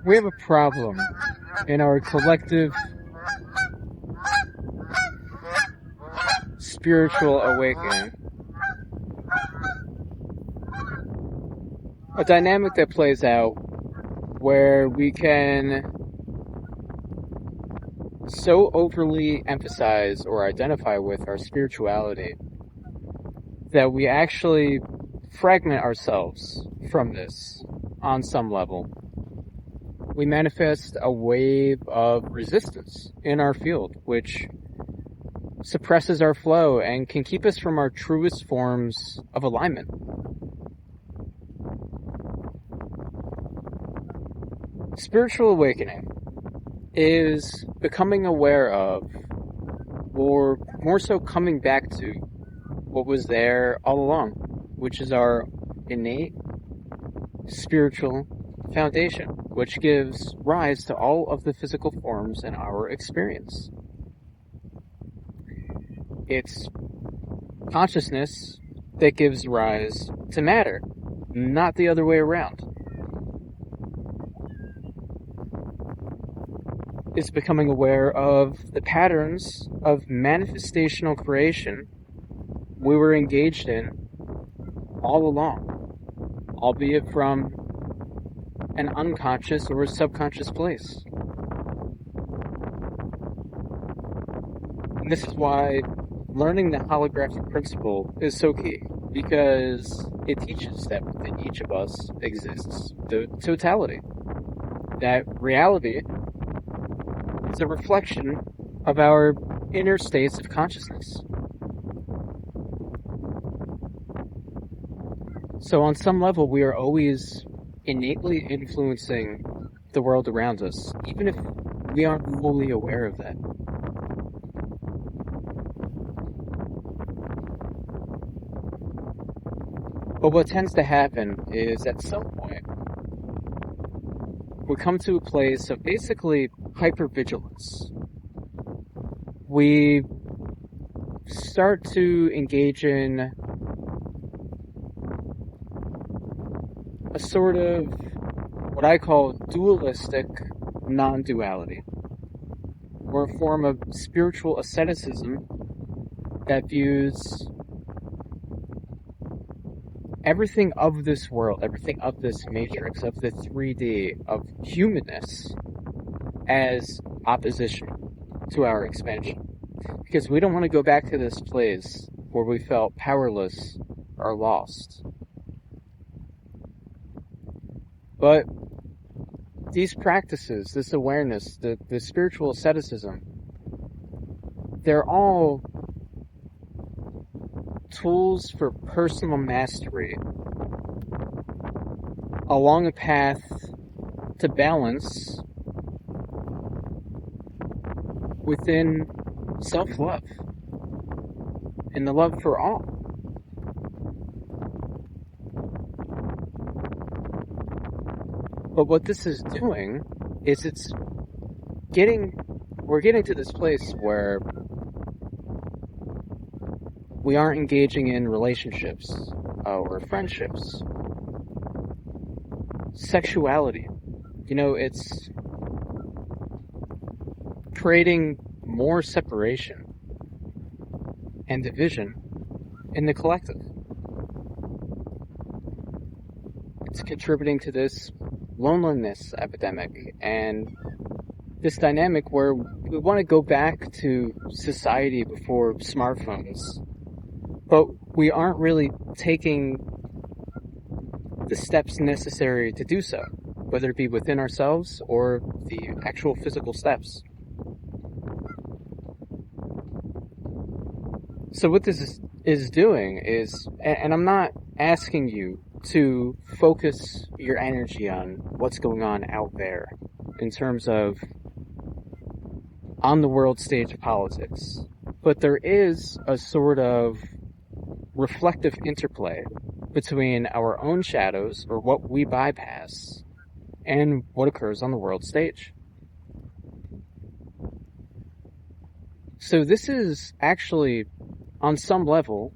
we have a problem in our collective spiritual awakening. A dynamic that plays out where we can so overly emphasize or identify with our spirituality that we actually fragment ourselves from this on some level. We manifest a wave of resistance in our field, which suppresses our flow and can keep us from our truest forms of alignment. Spiritual awakening is becoming aware of, or more so coming back to, what was there all along, which is our innate spiritual foundation, which gives rise to all of the physical forms in our experience. It's consciousness that gives rise to matter, not the other way around. It's becoming aware of the patterns of manifestational creation we were engaged in all along, albeit from an unconscious or subconscious place. And this is why learning the holographic principle is so key, because it teaches that within each of us exists the totality. That reality is a reflection of our inner states of consciousness. So on some level, we are always innately influencing the world around us, even if we aren't fully aware of that. But what tends to happen is at some point, we come to a place of basically hypervigilance. We start to engage in a sort of what I call dualistic non-duality, or a form of spiritual asceticism that views everything of this world, everything of this matrix, of the 3D, of humanness, as opposition to our expansion. Because we don't want to go back to this place where we felt powerless or lost. But these practices, this awareness, the spiritual asceticism, they're all tools for personal mastery along a path to balance within self-love and the love for all. But what this is doing is we're getting to this place where we aren't engaging in relationships or friendships. Sexuality, it's creating more separation and division in the collective. It's contributing to this loneliness epidemic and this dynamic where we want to go back to society before smartphones, but we aren't really taking the steps necessary to do so, whether it be within ourselves or the actual physical steps. So what this is doing is, and I'm not asking you to focus your energy on what's going on out there in terms of on the world stage of politics, but there is a sort of reflective interplay between our own shadows, or what we bypass, and what occurs on the world stage. So this is actually, on some level,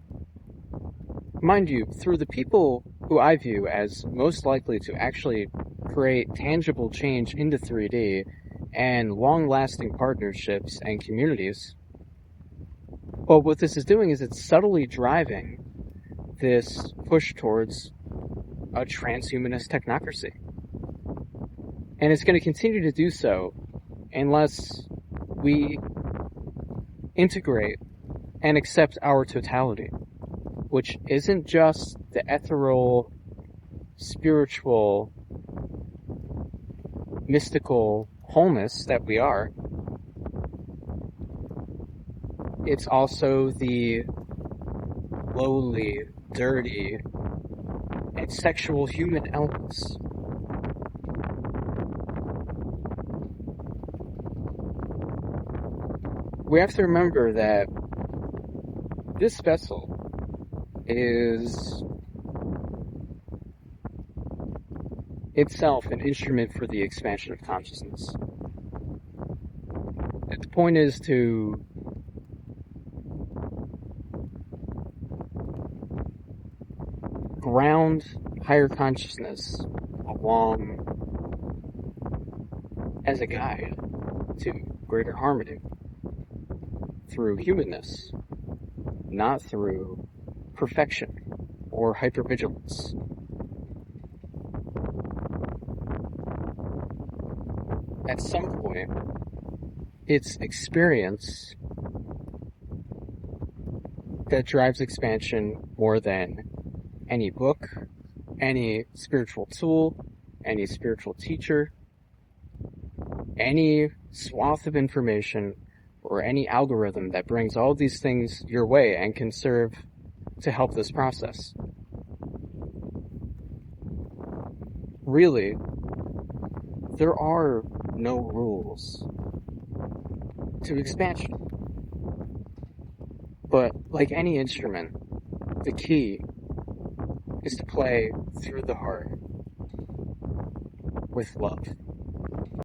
mind you, through the people who I view as most likely to actually create tangible change into 3D and long-lasting partnerships and communities. Well, what this is doing is it's subtly driving this push towards a transhumanist technocracy. And it's going to continue to do so unless we integrate and accept our totality, which isn't just the ethereal, spiritual, mystical wholeness that we are. It's also the lowly, dirty, and sexual human elements. We have to remember that this vessel is itself an instrument for the expansion of consciousness. The point is to ground higher consciousness along as a guide to greater harmony through humanness, not through perfection or hypervigilance. At some point, it's experience that drives expansion more than any book, any spiritual tool, any spiritual teacher, any swath of information, or any algorithm that brings all these things your way and can serve to help this process. Really, there are no rules to expansion. But like any instrument, the key is to play through the heart with love.